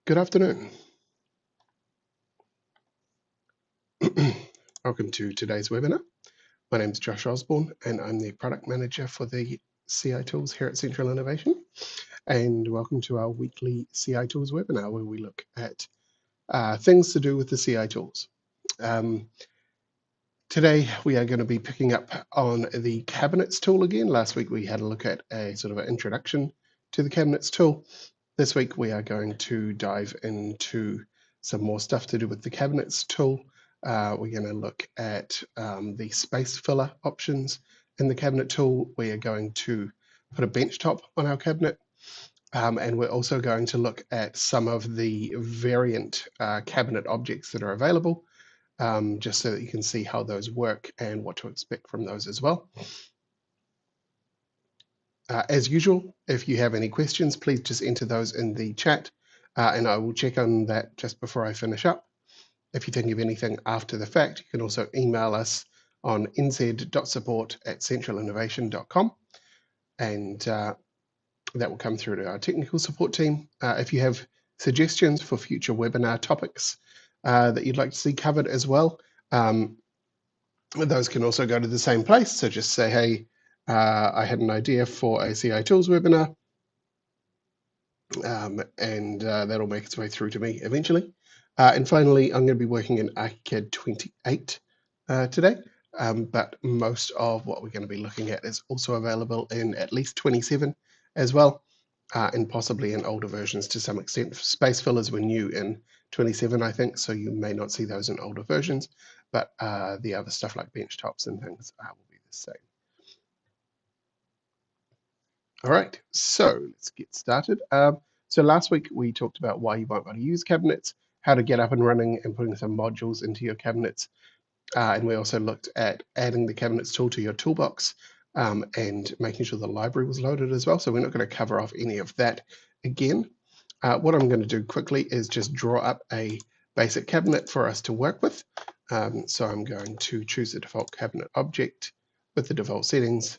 Good afternoon. Welcome to today's webinar. My name is Josh Osborne and I'm the product manager for the CI tools here at Central Innovation. And welcome to our weekly CI tools webinar where we look at things to do with the CI tools. Today we are going to be picking up on the cabinets tool again. Last week we had a look at a sort of an introduction to the cabinets tool. This week we are going to dive into some more stuff to do with the cabinets tool. We're going to look at the space filler options in the cabinet tool. We are going to put a bench top on our cabinet. And we're also going to look at some of the variant cabinet objects that are available, just so that you can see how those work and what to expect from those as well. As usual, if you have any questions, please just enter those in the chat and I will check on that just before I finish up. If you think of anything after the fact, you can also email us on nz.support@centralinnovation.com and that will come through to our technical support team. If you have suggestions for future webinar topics that you'd like to see covered as well, those can also go to the same place. So just say, hey, I had an idea for a CI Tools webinar, and that'll make its way through to me eventually. And finally, I'm going to be working in ArchiCAD 28 today, but most of what we're going to be looking at is also available in at least 27 as well, and possibly in older versions to some extent. Space fillers were new in 27, I think, so you may not see those in older versions, but the other stuff like bench tops and things will be the same. All right, so let's get started. So last week we talked about why you might want to use cabinets, how to get up and running and putting some modules into your cabinets. And we also looked at adding the cabinets tool to your toolbox and making sure the library was loaded as well. So we're not going to cover off any of that again. What I'm going to do quickly is just draw up a basic cabinet for us to work with. So I'm going to choose the default cabinet object with the default settings.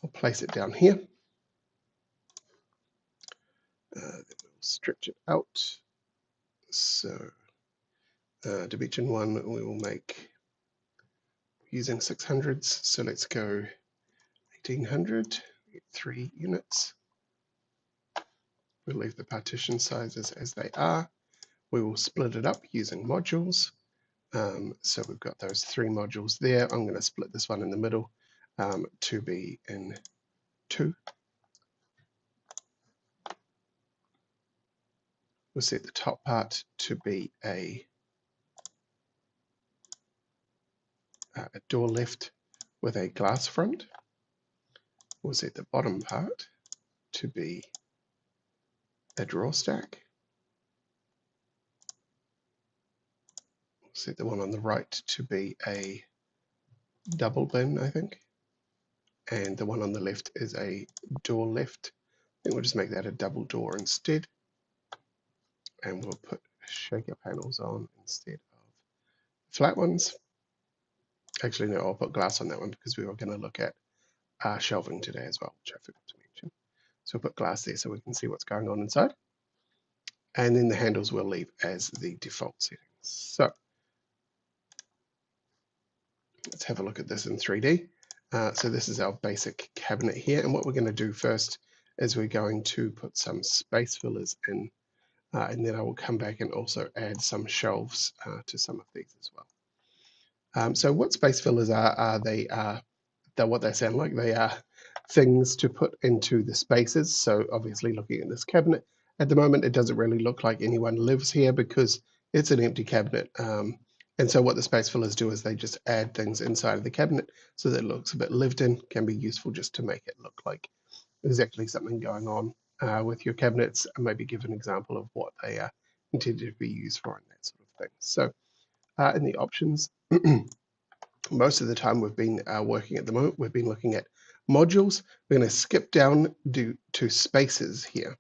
I'll place it down here. Then we'll stretch it out. So dimension 1 we will make using 600s. So let's go 1800, 3 units. We'll leave the partition sizes as they are. We will split it up using modules. So we've got those 3 modules there. I'm going to split this one in the middle to be in 2. We'll set the top part to be a door lift with a glass front. We'll set the bottom part to be a drawer stack. We'll set the one on the right to be a double bin, I think. And the one on the left is a door lift. I think we'll just make that a double door instead. And we'll put shaker panels on instead of flat ones. Actually, no, I'll put glass on that one because we were going to look at shelving today as well, which I forgot to mention. So we'll put glass there so we can see what's going on inside. And then the handles we'll leave as the default settings. So let's have a look at this in 3D. So this is our basic cabinet here. And what we're going to do first is we're going to put some space fillers in. And then I will come back and also add some shelves to some of these as well. So what space fillers are they're what they sound like. They are things to put into the spaces. So obviously looking at this cabinet, at the moment it doesn't really look like anyone lives here because it's an empty cabinet. And so what the space fillers do is they just add things inside of the cabinet so that it looks a bit lived in, can be useful just to make it look like there's actually something going on with your cabinets, and maybe give an example of what they are intended to be used for and that sort of thing. So in the options, most of the time we've been working at the moment, we've been looking at modules. We're going to skip down to spaces here.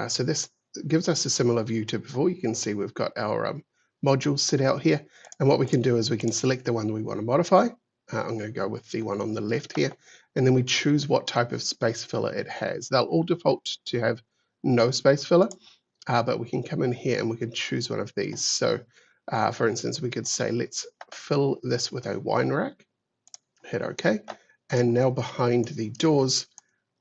So this gives us a similar view to before. You can see we've got our modules set out here. And what we can do is we can select the one we want to modify. I'm going to go with the one on the left here. And then we choose what type of space filler it has. They'll all default to have no space filler. but we can come in here and we can choose one of these. So for instance, we could say, let's fill this with a wine rack, hit OK. And now behind the doors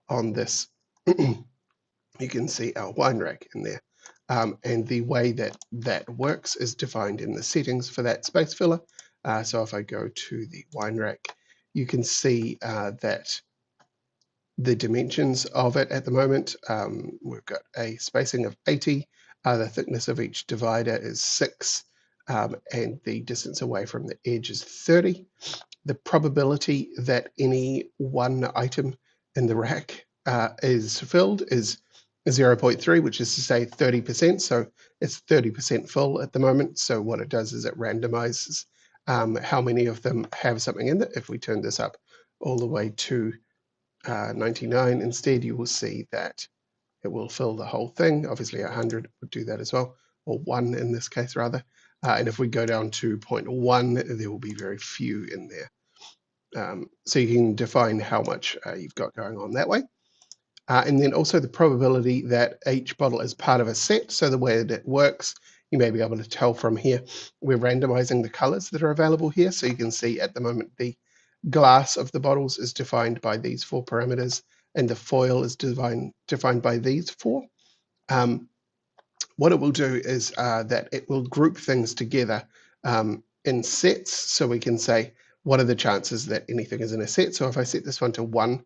on this, you can see our wine rack in there. And the way that that works is defined in the settings for that space filler. So if I go to the wine rack, you can see that the dimensions of it at the moment, we've got a spacing of 80, the thickness of each divider is 6, and the distance away from the edge is 30. The probability that any one item in the rack is filled is 0.3, which is to say 30%. So it's 30% full at the moment. So what it does is it randomizes how many of them have something in it. If we turn this up all the way to 99 instead, you will see that it will fill the whole thing. Obviously 100 would do that as well, or 1 in this case rather. And if we go down to 0.1, there will be very few in there. So you can define how much you've got going on that way. And then also the probability that each bottle is part of a set. So the way that it works, you may be able to tell from here, we're randomizing the colors that are available here. So you can see at the moment the glass of the bottles is defined by these 4 parameters, and the foil is defined by these 4. What it will do is that it will group things together in sets, so we can say, what are the chances that anything is in a set? So if I set this one to 1,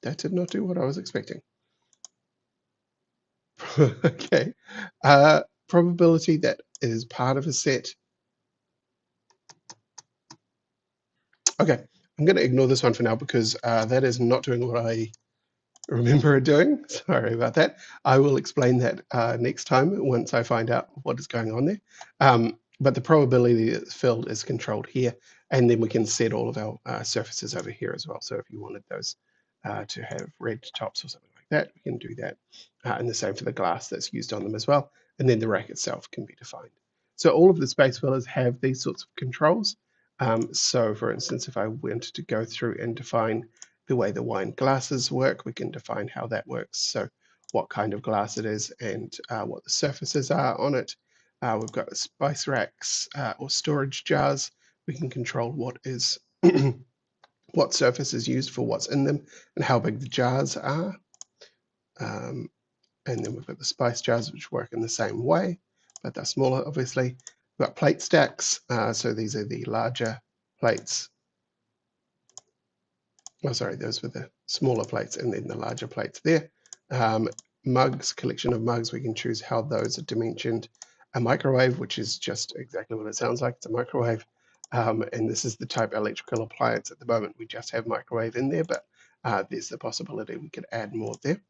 that did not do what I was expecting. Okay, probability that it is part of a set. Okay, I'm going to ignore this one for now because that is not doing what I remember it doing. Sorry about that. I will explain that next time once I find out what is going on there. But the probability that it's filled is controlled here, and then we can set all of our surfaces over here as well. So if you wanted those to have red tops or something like that, we can do that. And the same for the glass that's used on them as well. And then the rack itself can be defined. So all of the space fillers have these sorts of controls. So for instance, if I wanted to go through and define the way the wine glasses work, we can define how that works. So what kind of glass it is and what the surfaces are on it. We've got the spice racks or storage jars. We can control what is what surface is used for what's in them and how big the jars are. And then we've got the spice jars, which work in the same way, but they're smaller, obviously. We've got plate stacks. So these are the larger plates. Oh, sorry, those were the smaller plates and then the larger plates there. Mugs, collection of mugs, we can choose how those are dimensioned. A microwave, which is just exactly what it sounds like, it's a microwave. And this is the type electrical appliance. At the moment, we just have microwave in there, but there's the possibility we could add more there.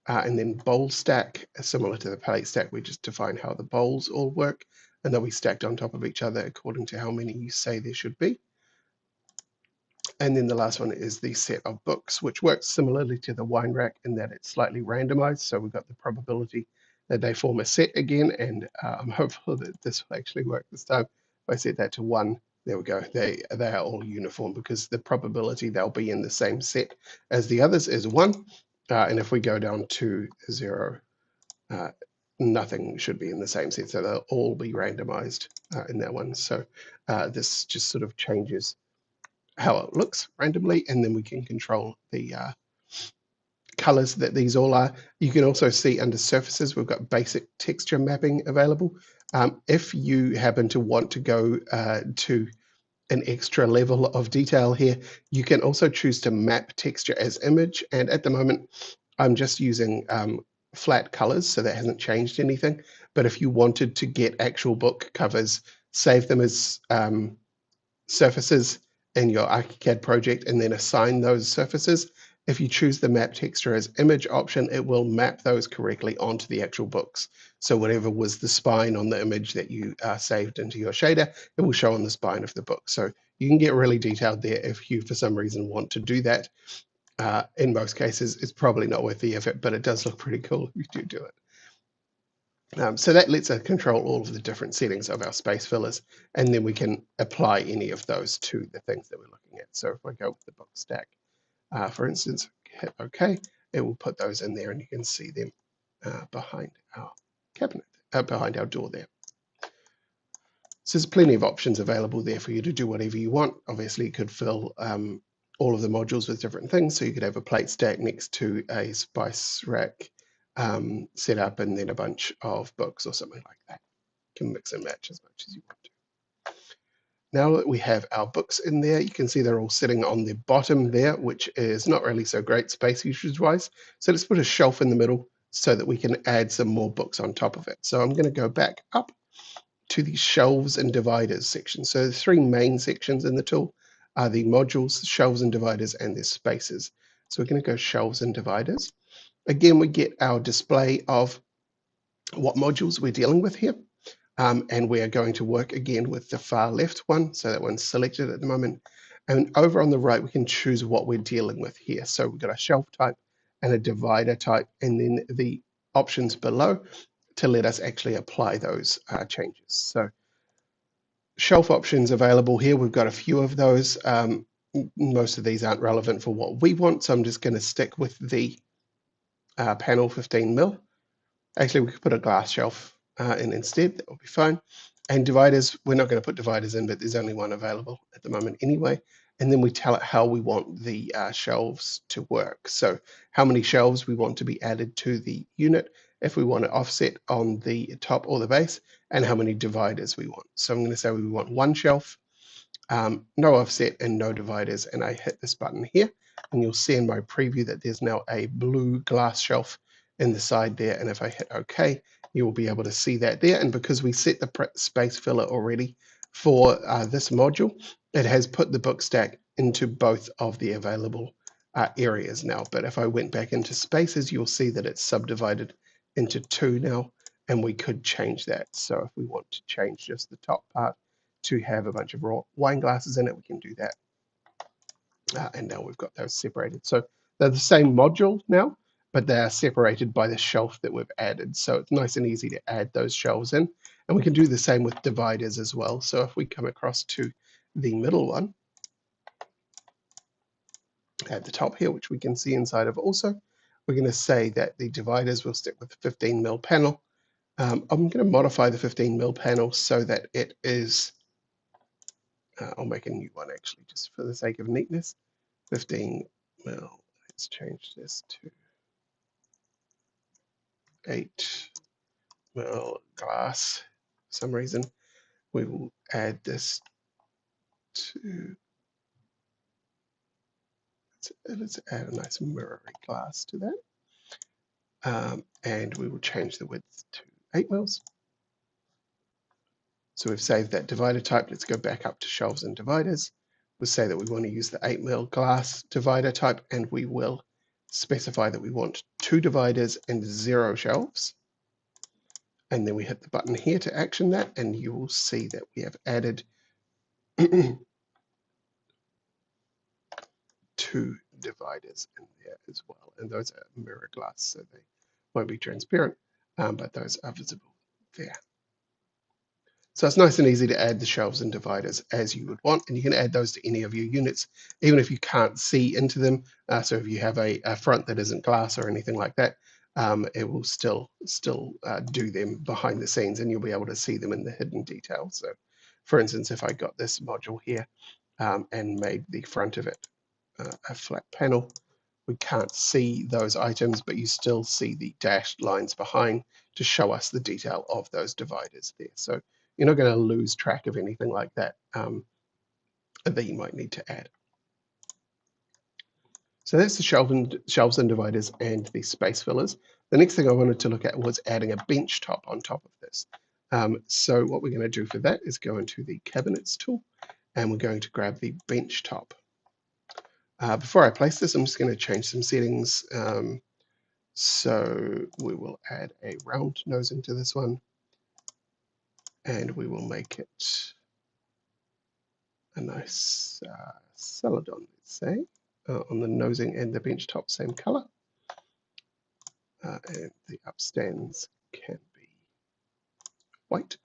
And then bowl stack, similar to the plate stack, we just define how the bowls all work, and they'll be stacked on top of each other according to how many you say there should be. And then the last one is the set of books, which works similarly to the wine rack in that it's slightly randomized. So we've got the probability that they form a set again, and I'm hopeful that this will actually work this time. If I set that to 1, there we go. They are all uniform because the probability they'll be in the same set as the others is 1. And if we go down to 0, nothing should be in the same set. So they'll all be randomized in that one. So this just sort of changes how it looks randomly, and then we can control the colors that these all are. You can also see under surfaces, we've got basic texture mapping available. If you happen to want to go to an extra level of detail here, you can also choose to map texture as image. And at the moment, I'm just using flat colors, so that hasn't changed anything. But if you wanted to get actual book covers, save them as surfaces in your ArchiCAD project and then assign those surfaces. If you choose the map texture as image option, it will map those correctly onto the actual books. So whatever was the spine on the image that you saved into your shader, it will show on the spine of the book. So you can get really detailed there if you, for some reason, want to do that. In most cases, it's probably not worth the effort, but it does look pretty cool if you do it. So that lets us control all of the different settings of our space fillers, and then we can apply any of those to the things that we're looking at. So if I go with the book stack, for instance, hit OK, it will put those in there, and you can see them behind our cabinet, behind our door there. So there's plenty of options available there for you to do whatever you want. Obviously, you could fill all of the modules with different things. So you could have a plate stack next to a spice rack set up, and then a bunch of books or something like that. You can mix and match as much as you want to. Now that we have our books in there, you can see they're all sitting on the bottom there, which is not really so great space usage wise. So let's put a shelf in the middle so that we can add some more books on top of it. So I'm going to go back up to the shelves and dividers section. So the three main sections in the tool are the modules, shelves and dividers, and their spaces. So we're going to go shelves and dividers. Again, we get our display of what modules we're dealing with here. And we are going to work again with the far left one. So that one's selected at the moment. And over on the right, we can choose what we're dealing with here. So we've got a shelf type and a divider type, and then the options below to let us actually apply those changes. So shelf options available here. We've got a few of those. Most of these aren't relevant for what we want, so I'm just going to stick with the panel 15 mil. Actually, we could put a glass shelf in instead. That will be fine. And dividers, we're not going to put dividers in, but there's only one available at the moment anyway. And then we tell it how we want the shelves to work. So how many shelves we want to be added to the unit, if we want to offset on the top or the base, and how many dividers we want. So I'm going to say we want one shelf, no offset and no dividers, and I hit this button here, and you'll see in my preview that there's now a blue glass shelf in the side there, and if I hit OK, you will be able to see that there. And because we set the space filler already for this module, it has put the book stack into both of the available areas now. But if I went back into spaces, you'll see that it's subdivided into two now, and we could change that. So if we want to change just the top part to have a bunch of raw wine glasses in it, we can do that. And now we've got those separated. So they're the same module now, but they are separated by the shelf that we've added. So it's nice and easy to add those shelves in. And we can do the same with dividers as well. So if we come across to the middle one at the top here, which we can see inside of also, we're going to say that the dividers will stick with the 15 mil panel. I'm going to modify the 15 mil panel so that it is, I'll make a new one actually, just for the sake of neatness. 15 mil, let's change this to 8 mil glass. For some reason, we will add this to, let's add a nice mirroring glass to that. And we will change the width to 8 mils. So we've saved that divider type. Let's go back up to shelves and dividers. We'll say that we want to use the 8 mil glass divider type, and we will specify that we want 2 dividers and 0 shelves. And then we hit the button here to action that, and you will see that we have added 2 dividers in there as well. And those are mirror glass, so they won't be transparent, but those are visible there. So it's nice and easy to add the shelves and dividers as you would want, and you can add those to any of your units, even if you can't see into them. So if you have a front that isn't glass or anything like that, it will still do them behind the scenes, and you'll be able to see them in the hidden details. So for instance, if I got this module here and made the front of it a flat panel, we can't see those items, but you still see the dashed lines behind to show us the detail of those dividers there. So you're not going to lose track of anything like that that you might need to add. So that's the shelves and dividers and the space fillers. The next thing I wanted to look at was adding a bench top on top of this. So what we're going to do for that is go into the cabinets tool, and we're going to grab the bench top. Before I place this, I'm just going to change some settings. So we will add a round nosing to this one, and we will make it a nice celadon, let's say, on the nosing and the bench top, same color. And the upstands can be white.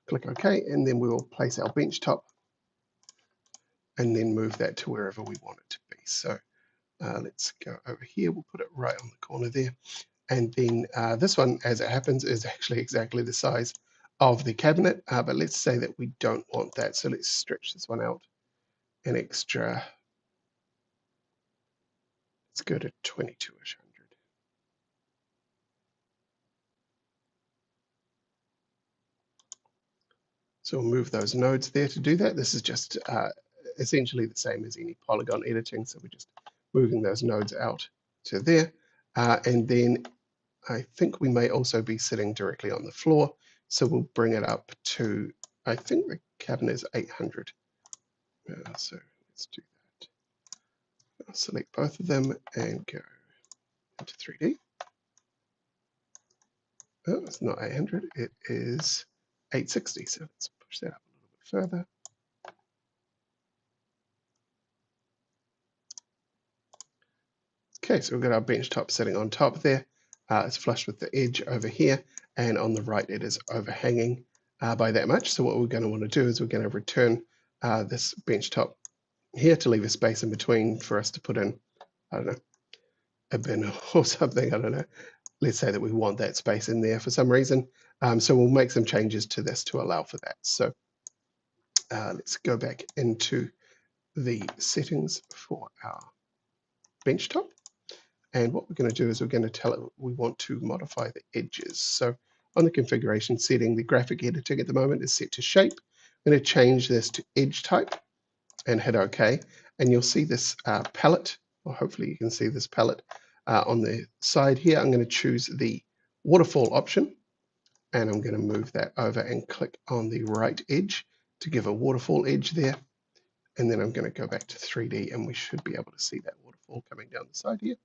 Click OK, and then we will place our bench top and then move that to wherever we want it to be. So let's go over here. We'll put it right on the corner there. And then this one, as it happens, is actually exactly the size of the cabinet. But let's say that we don't want that. So let's stretch this one out an extra. Let's go to 22-ish hundred. So we'll move those nodes there to do that. This is just essentially the same as any polygon editing. So we're just moving those nodes out to there. And then I think we may also be sitting directly on the floor. So we'll bring it up to, I think the cabinet is 800. So let's do that. I'll select both of them and go into 3D. Oh, it's not 800, it is 860. So let's push that up a little bit further. Okay, so we've got our bench top sitting on top there. It's flush with the edge over here, and on the right it is overhanging by that much. So what we're going to want to do is we're going to return this bench top here to leave a space in between for us to put in, I don't know, a bin or something, I don't know. Let's say that we want that space in there for some reason. So we'll make some changes to this to allow for that. So let's go back into the settings for our bench top. And what we're going to do is we're going to tell it we want to modify the edges. So on the configuration setting, the graphic editing at the moment is set to shape. I'm going to change this to edge type and hit OK. And you'll see this palette, or hopefully you can see this palette on the side here. I'm going to choose the waterfall option, and I'm going to move that over and click on the right edge to give a waterfall edge there. And then I'm going to go back to 3D, and we should be able to see that waterfall coming down the side here.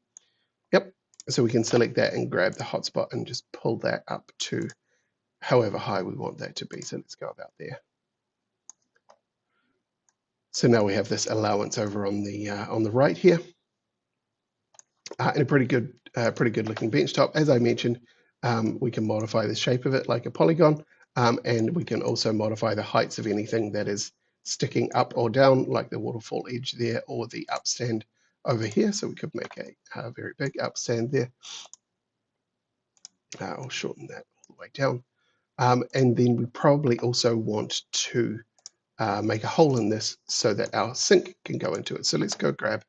Yep, so we can select that and grab the hotspot and just pull that up to however high we want that to be. So let's go about there. So now we have this allowance over on the right here, and a pretty good looking bench top. As I mentioned, we can modify the shape of it like a polygon, and we can also modify the heights of anything that is sticking up or down, like the waterfall edge there, or the upstand over here. So we could make a very big upstand there. I'll shorten that all the way down. And then we probably also want to make a hole in this so that our sink can go into it. So let's go grab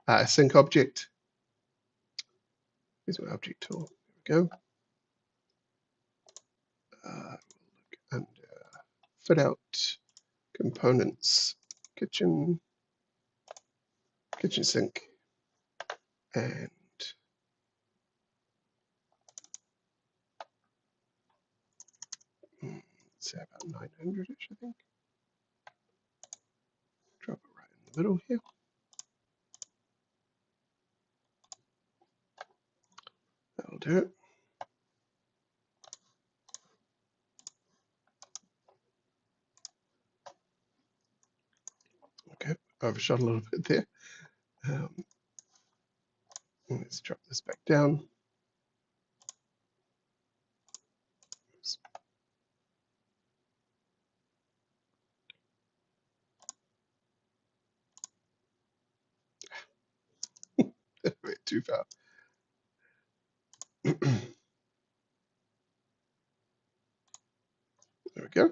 a sink object. Here's my object tool. There we go. Look under fit out, components, kitchen sink, and say about 900-ish, I think. Drop it right in the middle here. That'll do it. Okay, overshot a little bit there. Let's drop this back down. A bit too far. There we go. All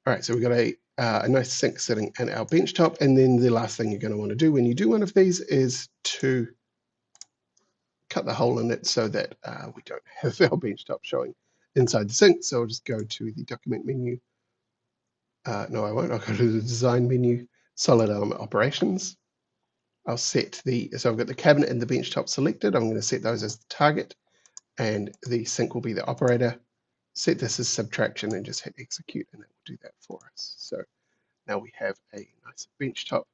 right, so we've got a nice sink sitting in our bench top, and then the last thing you're going to want to do when you do one of these is to cut the hole in it so that we don't have our bench top showing inside the sink. So I'll just go to the document menu. No, I won't. I'll go to the design menu, solid element operations. I'll set so I've got the cabinet and the bench top selected. I'm going to set those as the target, and the sink will be the operator. Set this as subtraction and just hit execute, and that will do that for us. So now we have a nice bench top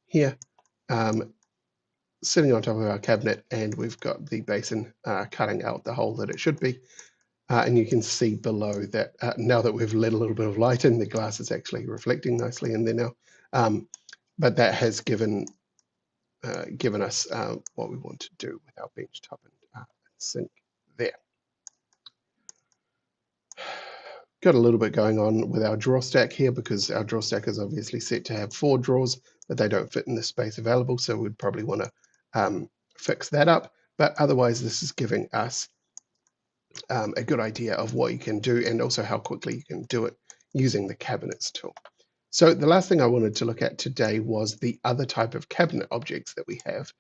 here sitting on top of our cabinet, and we've got the basin cutting out the hole that it should be. And you can see below that now that we've let a little bit of light in, the glass is actually reflecting nicely in there now. But that has given us what we want to do with our bench top and sink there. got a little bit going on with our drawer stack here because our drawer stack is obviously set to have 4 drawers, but they don't fit in the space available. So we'd probably want to fix that up. But otherwise, this is giving us a good idea of what you can do and also how quickly you can do it using the cabinets tool. So the last thing I wanted to look at today was the other type of cabinet objects that we have.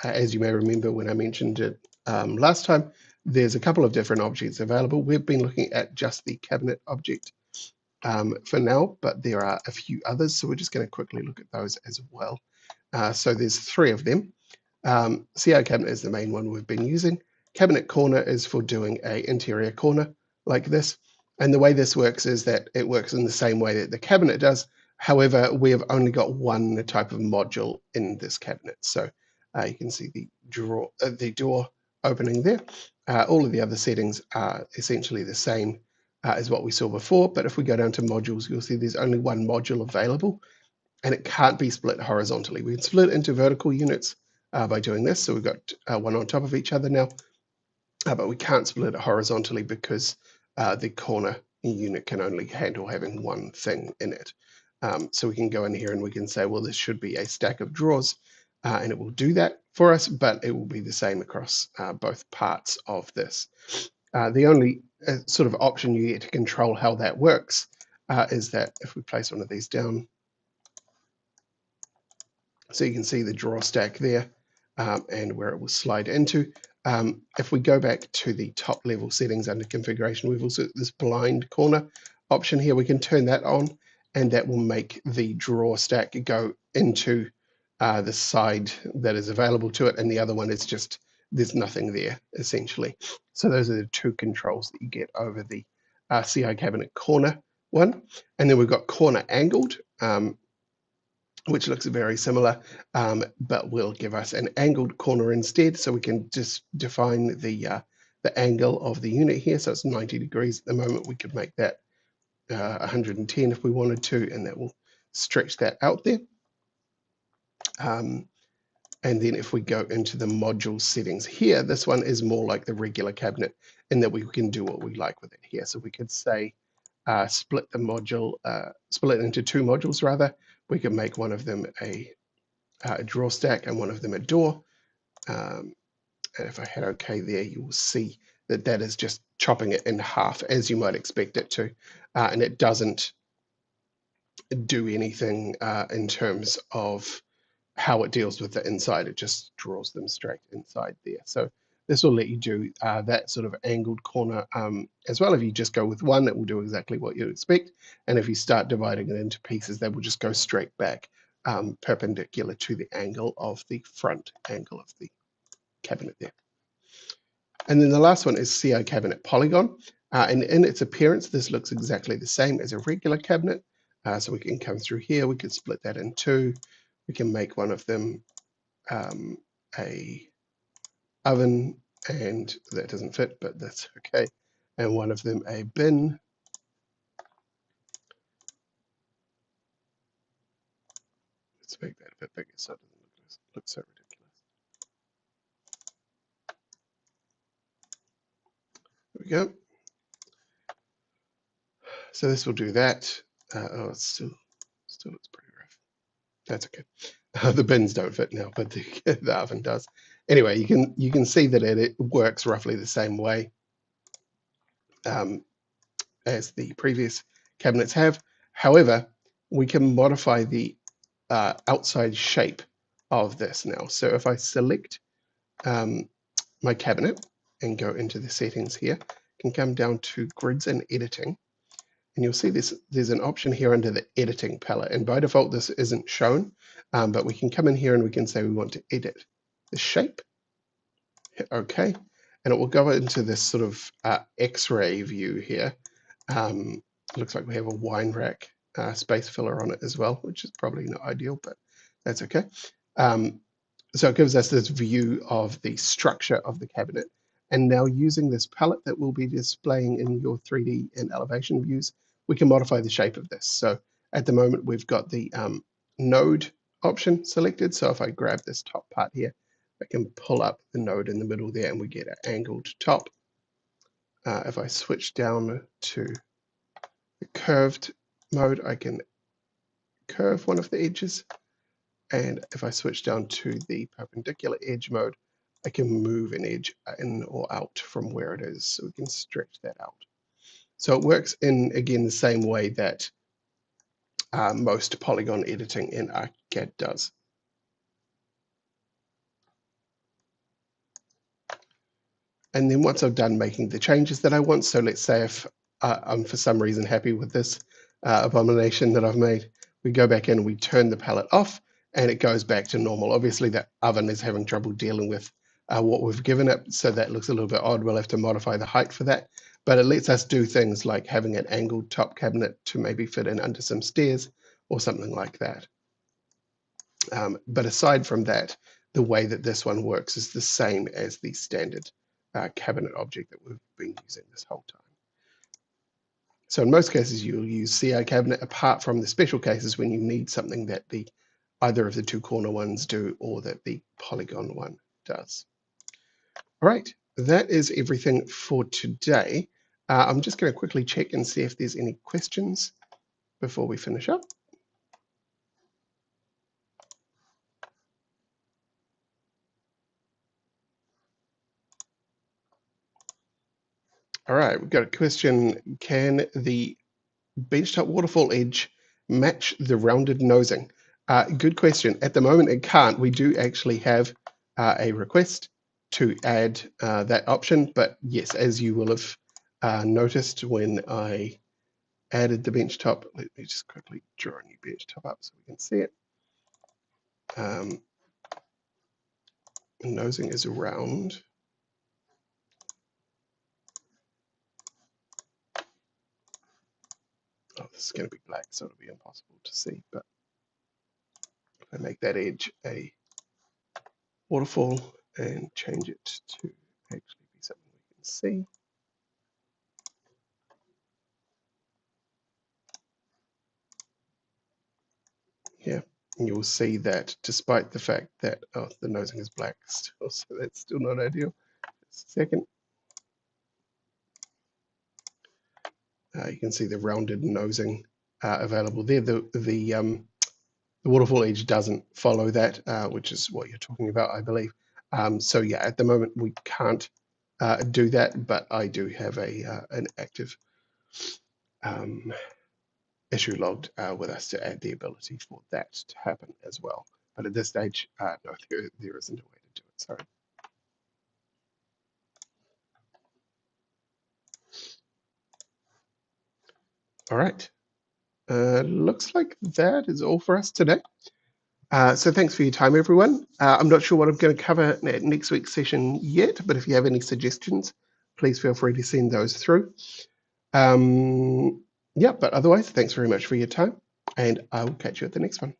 As you may remember when I mentioned it last time, there's a couple of different objects available. We've been looking at just the cabinet object for now, but there are a few others, so we're just going to quickly look at those as well. So there's 3 of them. CI cabinet is the main one we've been using. Cabinet corner is for doing a interior corner like this. And the way this works is that it works in the same way that the cabinet does. However, we have only got one type of module in this cabinet. So you can see the door opening there. All of the other settings are essentially the same as what we saw before. But if we go down to modules, you'll see there's only one module available, and it can't be split horizontally. We can split it into vertical units by doing this. So we've got one on top of each other now, but we can't split it horizontally because the corner unit can only handle having one thing in it. So we can go in here and we can say, well, this should be a stack of drawers, and it will do that for us, but it will be the same across both parts of this. The only sort of option you get to control how that works is that if we place one of these down, so you can see the drawer stack there and where it will slide into. If we go back to the top level settings under configuration, we've also got this blind corner option here. We can turn that on, and that will make the drawer stack go into the side that is available to it, and the other one is just, there's nothing there essentially. So those are the 2 controls that you get over the CI cabinet corner one. And then we've got corner angled, which looks very similar, but will give us an angled corner instead. So we can just define the angle of the unit here. So it's 90 degrees at the moment. We could make that 110 if we wanted to, and that will stretch that out there. And then if we go into the module settings here, this one is more like the regular cabinet in that we can do what we like with it here. So we could say split it into 2 modules rather. We could make one of them a drawer stack and one of them a door. And if I hit OK there, you will see that that is just chopping it in half as you might expect it to. And it doesn't do anything in terms of how it deals with the inside. It just draws them straight inside there. So this will let you do that sort of angled corner as well. If you just go with one, it will do exactly what you'd expect. And if you start dividing it into pieces, they will just go straight back perpendicular to the angle of the front angle of the cabinet there. And then the last one is CI cabinet polygon. And in its appearance, this looks exactly the same as a regular cabinet. So we can come through here, we can split that in 2. We can make one of them a oven, and that doesn't fit, but that's okay. And one of them a bin. Let's make that a bit bigger so it doesn't look so ridiculous. There we go. So this will do that. Oh, it still looks pretty rough. That's okay. The bins don't fit now, but the oven does. Anyway, you can see that it works roughly the same way as the previous cabinets have. However, we can modify the outside shape of this now. So if I select my cabinet and go into the settings here, I can come down to grids and editing. And you'll see there's an option here under the editing palette. And by default, this isn't shown, but we can come in here and we can say we want to edit the shape. Hit OK. And it will go into this sort of X-ray view here. Looks like we have a wine rack space filler on it as well, which is probably not ideal, but that's okay. So it gives us this view of the structure of the cabinet. And now using this palette that we'll be displaying in your 3D and elevation views, we can modify the shape of this. So at the moment, we've got the node option selected. So if I grab this top part here, I can pull up the node in the middle there and we get an angled top. If I switch down to the curved mode, I can curve one of the edges. And if I switch down to the perpendicular edge mode, I can move an edge in or out from where it is. So we can stretch that out. So it works in, again, the same way that most polygon editing in ArchiCAD does. And then once I've done making the changes that I want, so let's say if I'm for some reason happy with this abomination that I've made, we go back in, we turn the palette off, and it goes back to normal. Obviously, the oven is having trouble dealing with what we've given it, so that looks a little bit odd. We'll have to modify the height for that. But it lets us do things like having an angled top cabinet to maybe fit in under some stairs or something like that. But aside from that, the way that this one works is the same as the standard cabinet object that we've been using this whole time. So in most cases, you'll use CI cabinet, apart from the special cases when you need something that either of the two corner ones do or that the polygon one does. All right, that is everything for today. I'm just going to quickly check and see if there's any questions before we finish up. All right, we've got a question. Can the benchtop waterfall edge match the rounded nosing? Good question. At the moment, it can't. We do actually have a request to add that option, but yes, as you will have noticed when I added the benchtop, let me just quickly draw a new benchtop up so we can see it. Nosing is round. Oh, this is going to be black, so it'll be impossible to see, but if I make that edge a waterfall and change it to actually be something we can see. Yeah, and you'll see that despite the fact that the nosing is black still, so that's still not ideal. Just a second. You can see the rounded nosing available there. The waterfall edge doesn't follow that, which is what you're talking about, I believe. So yeah, at the moment we can't do that, but I do have an active issue logged with us to add the ability for that to happen as well. But at this stage, no, there isn't a way to do it. Sorry. All right. Looks like that is all for us today. So thanks for your time, everyone. I'm not sure what I'm going to cover at next week's session yet, but if you have any suggestions, please feel free to send those through. Yeah, but otherwise, thanks very much for your time, and I will catch you at the next one.